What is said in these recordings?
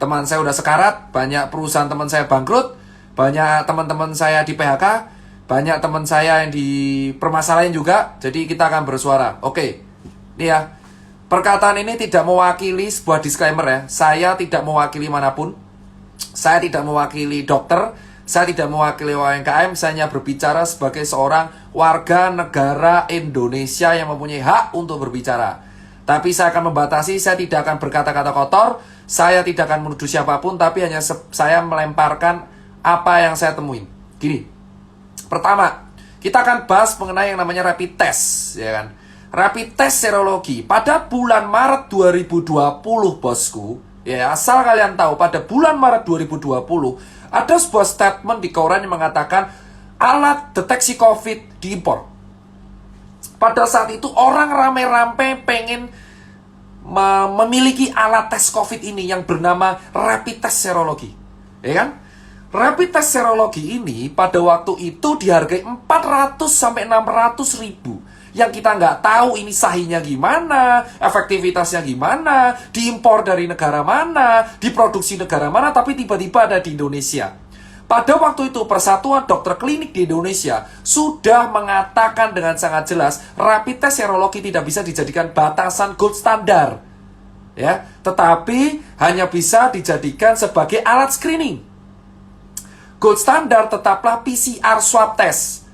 teman saya udah sekarat, banyak perusahaan teman saya bangkrut, banyak teman-teman saya di PHK, banyak teman saya yang di permasalahan juga. Jadi kita akan bersuara. Oke, ini ya. Perkataan ini tidak mewakili sebuah disclaimer ya. Saya tidak mewakili manapun. Saya tidak mewakili dokter. Saya tidak mewakili UMKM. Saya hanya berbicara sebagai seorang warga negara Indonesia yang mempunyai hak untuk berbicara. Tapi saya akan membatasi, saya tidak akan berkata-kata kotor. Saya tidak akan menuduh siapapun. Tapi hanya saya melemparkan apa yang saya temuin. Gini. Pertama, kita akan bahas mengenai yang namanya rapid test, ya kan? Rapid test serologi pada bulan Maret 2020, bosku. Ya, asal kalian tahu, pada bulan Maret 2020 ada sebuah statement di koran yang mengatakan alat deteksi COVID diimpor. Pada saat itu orang rame-rame pengen memiliki alat tes COVID ini yang bernama rapid test serologi, ya kan? Rapid test serologi ini pada waktu itu dihargai 400 sampai 600 ribu. Yang kita nggak tahu ini sahihnya gimana, efektivitasnya gimana, diimpor dari negara mana, diproduksi negara mana, tapi tiba-tiba ada di Indonesia. Pada waktu itu Persatuan Dokter Klinik di Indonesia sudah mengatakan dengan sangat jelas rapid test serologi tidak bisa dijadikan batasan gold standar, ya, tetapi hanya bisa dijadikan sebagai alat screening. Gold standar tetaplah PCR swab test.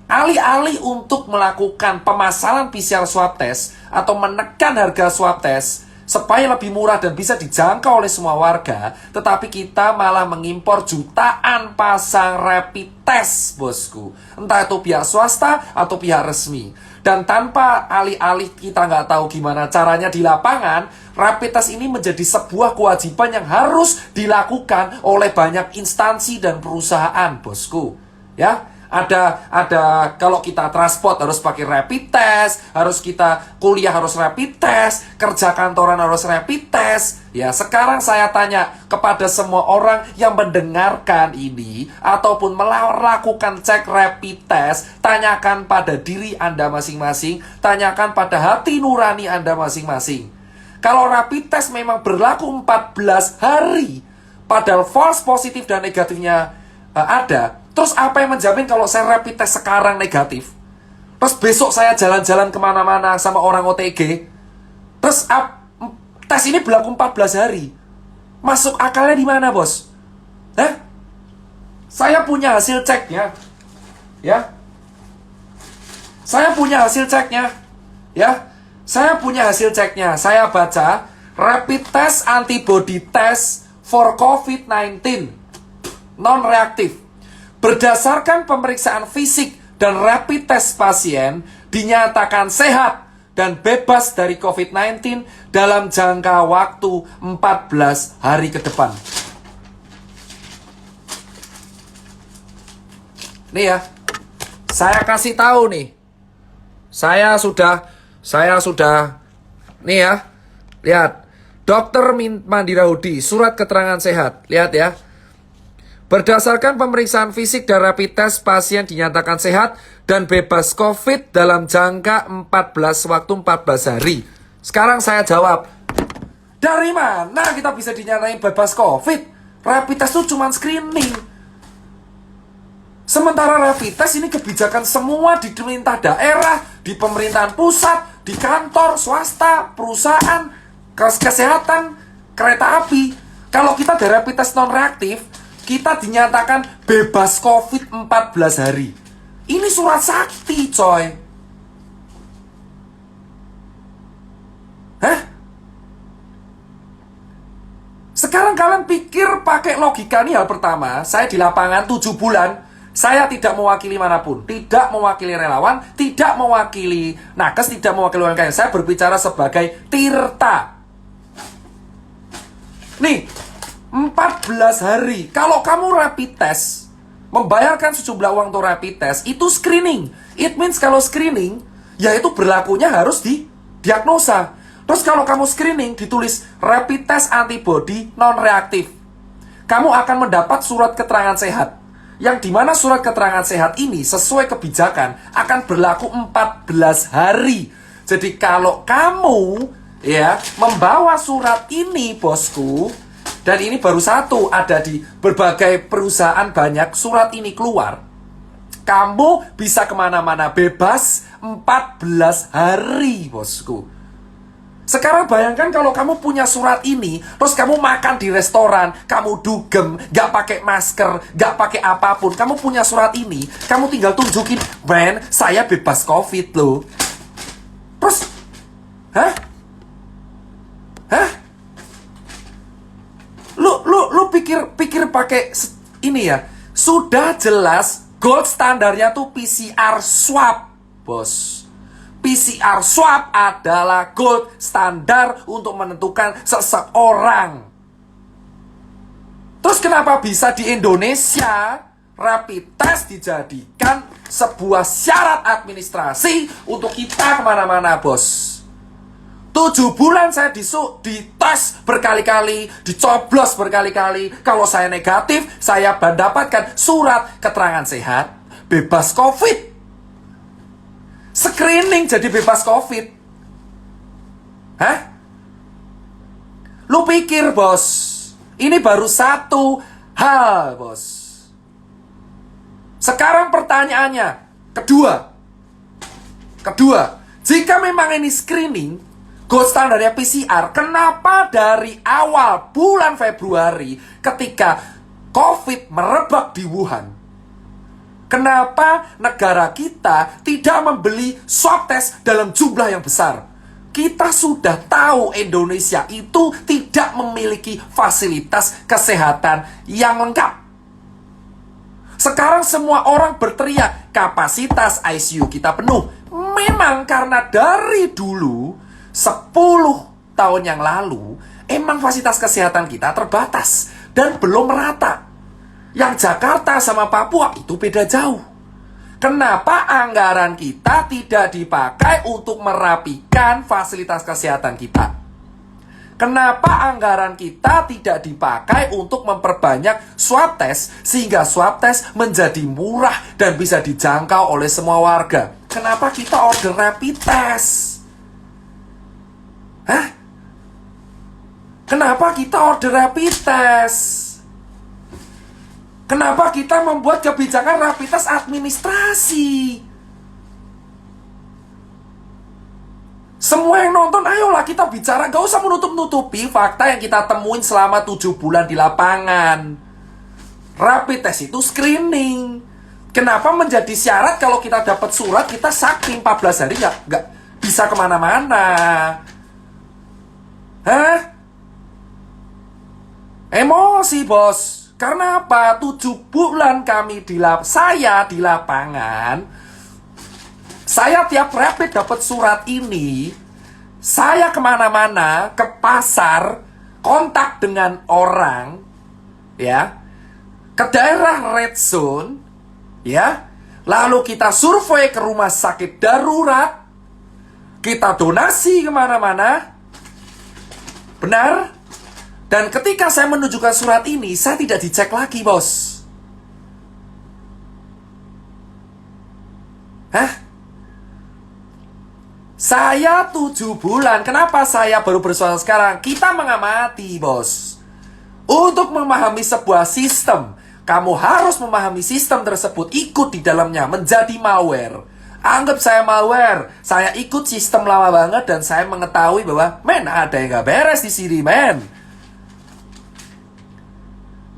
Alih-alih untuk melakukan pemasaran PCR swab test atau menekan harga swab test supaya lebih murah dan bisa dijangkau oleh semua warga, tetapi kita malah mengimpor jutaan pasang rapid test, bosku. Entah itu pihak swasta atau pihak resmi. Dan tanpa alih-alih kita nggak tahu gimana caranya di lapangan, rapid test ini menjadi sebuah kewajiban yang harus dilakukan oleh banyak instansi dan perusahaan, bosku. Ya, ada kalau kita transport harus pakai rapid test, harus kita kuliah harus rapid test, kerja kantoran harus rapid test. Ya, sekarang saya tanya kepada semua orang yang mendengarkan ini ataupun melakukan cek rapid test, tanyakan pada diri Anda masing-masing, tanyakan pada hati nurani Anda masing-masing. Kalau rapid test memang berlaku 14 hari, padahal false positif dan negatifnya ada, terus apa yang menjamin kalau saya rapid test sekarang negatif, terus besok saya jalan-jalan kemana-mana sama orang OTG, terus tes ini berlaku 14 hari. Masuk akalnya di mana, bos? Saya punya hasil ceknya. Ya. Saya punya hasil ceknya. Ya. Saya punya hasil ceknya. Saya baca rapid test antibody test for COVID-19 non-reaktif. Berdasarkan pemeriksaan fisik dan rapid test pasien dinyatakan sehat dan bebas dari COVID-19 dalam jangka waktu 14 hari ke depan. Nih ya, saya kasih tahu nih. Saya sudah nih ya. Lihat. Dr. Mandira Hudi, surat keterangan sehat. Lihat ya. Berdasarkan pemeriksaan fisik dan rapid test, pasien dinyatakan sehat dan bebas COVID dalam jangka 14 hari. Sekarang saya jawab, dari mana kita bisa dinyatain bebas COVID? Rapid test itu cuma screening. Sementara rapid test ini kebijakan semua di pemerintah daerah, di pemerintahan pusat, di kantor, swasta, perusahaan, kesehatan, kereta api. Kalau kita ada rapid test non-reaktif, kita dinyatakan bebas COVID 14 hari. Ini surat sakti, coy. Sekarang kalian pikir pakai logika nih hal pertama. Saya di lapangan 7 bulan. Saya tidak mewakili manapun. Tidak mewakili relawan. Tidak mewakili nakes. Tidak mewakili UMKM. Saya berbicara sebagai Tirta. Nih, 14 hari. Kalau kamu rapid test, membayarkan sejumlah uang untuk rapid test, itu screening. It means kalau screening, ya itu berlakunya harus diagnosa. Terus kalau kamu screening, ditulis rapid test antibody non-reaktif, kamu akan mendapat surat keterangan sehat. Yang dimana surat keterangan sehat ini sesuai kebijakan akan berlaku 14 hari. Jadi kalau kamu ya membawa surat ini, bosku, Dan ini baru satu, ada di berbagai perusahaan banyak surat ini keluar. Kamu bisa kemana-mana bebas 14 hari, bosku. Sekarang bayangkan kalau kamu punya surat ini, terus kamu makan di restoran, kamu dugem, gak pakai masker, gak pakai apapun, kamu punya surat ini, kamu tinggal tunjukin, men, saya bebas COVID loh. Terus, hah? Lu pikir pakai ini ya? Sudah jelas gold standarnya tuh PCR swab, bos. PCR swab adalah gold standar untuk menentukan seseorang. Terus kenapa bisa di Indonesia rapid test dijadikan sebuah syarat administrasi untuk kita kemana-mana, bos? 7 bulan saya dites berkali-kali, dicoblos berkali-kali. Kalau saya negatif, saya mendapatkan surat keterangan sehat, bebas COVID. Screening jadi bebas COVID. Hah? Lu pikir, bos, ini baru satu hal, bos. Sekarang pertanyaannya, kedua, jika memang ini screening, gold standarnya PCR, kenapa dari awal bulan Februari ketika COVID merebak di Wuhan, kenapa negara kita tidak membeli swab test dalam jumlah yang besar? Kita sudah tahu Indonesia itu tidak memiliki fasilitas kesehatan yang lengkap. Sekarang semua orang berteriak, kapasitas ICU kita penuh. Memang karena dari dulu 10 tahun yang lalu, emang fasilitas kesehatan kita terbatas dan belum merata. Yang Jakarta sama Papua itu beda jauh. Kenapa anggaran kita tidak dipakai untuk merapikan fasilitas kesehatan kita? Kenapa anggaran kita tidak dipakai untuk memperbanyak swab test sehingga swab test menjadi murah dan bisa dijangkau oleh semua warga? Kenapa kita order rapid test? Hah? Kenapa kita order rapid test? Kenapa kita membuat kebijakan rapid test administrasi? Semua yang nonton, ayolah kita bicara. Gak usah menutup-nutupi fakta yang kita temuin selama 7 bulan di lapangan. Rapid test itu screening. Kenapa menjadi syarat kalau kita dapat surat, kita sakti 14 hari gak bisa kemana-mana? Hah? Emosi, bos. Karena apa? 7 bulan kami saya di lapangan. Saya tiap rapid dapat surat ini. Saya kemana-mana, ke pasar, kontak dengan orang, ya, ke daerah red zone, ya. Lalu kita survei ke rumah sakit darurat. Kita donasi kemana-mana. Benar? Dan ketika saya menunjukkan surat ini, saya tidak dicek lagi, bos. Hah? Saya 7 bulan. Kenapa saya baru bersuara sekarang? Kita mengamati, bos. Untuk memahami sebuah sistem, kamu harus memahami sistem tersebut, ikut di dalamnya, menjadi malware. Anggap saya malware. Saya ikut sistem lama banget dan saya mengetahui bahwa, men, ada yang gak beres di sini, men.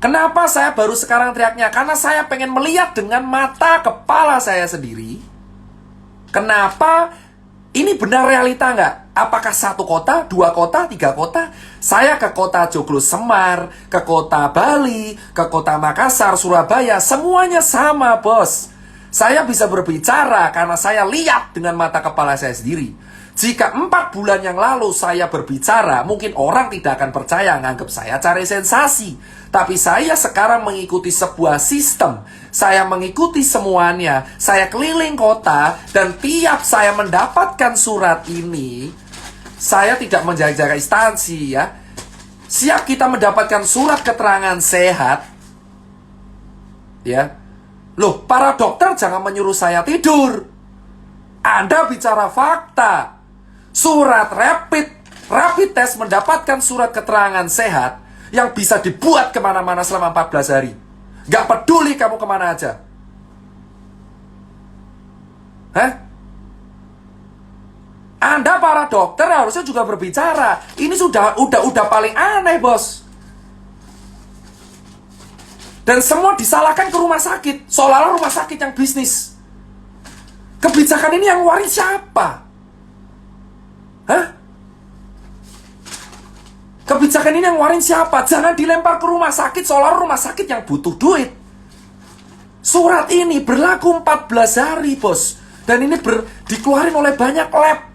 Kenapa saya baru sekarang teriaknya? Karena saya pengen melihat dengan mata kepala saya sendiri. Kenapa? Ini benar realita nggak? Apakah 1 kota, 2 kota, 3 kota? Saya ke kota Joglo Semar, ke kota Bali, ke kota Makassar, Surabaya, semuanya sama, bos. Saya bisa berbicara karena saya lihat dengan mata kepala saya sendiri. Jika 4 bulan yang lalu saya berbicara, mungkin orang tidak akan percaya, nganggap saya cari sensasi. Tapi saya sekarang mengikuti sebuah sistem. Saya mengikuti semuanya. Saya keliling kota, dan tiap saya mendapatkan surat ini, saya tidak menjaga instansi, ya. Siap kita mendapatkan surat keterangan sehat, ya. Loh, para dokter jangan menyuruh saya tidur. Anda bicara fakta. Surat rapid test mendapatkan surat keterangan sehat, yang bisa dibuat kemana-mana selama 14 hari. Gak peduli kamu kemana aja. Hah? Anda para dokter harusnya juga berbicara. Ini udah paling aneh, bos. Dan semua disalahkan ke rumah sakit, seolah-olah rumah sakit yang bisnis. Kebijakan ini yang waris siapa? Hah? Kebijakan ini yang warin siapa? Jangan dilempar ke rumah sakit seolah rumah sakit yang butuh duit. Surat ini berlaku 14 hari, bos. Dan ini dikeluarin oleh banyak lab.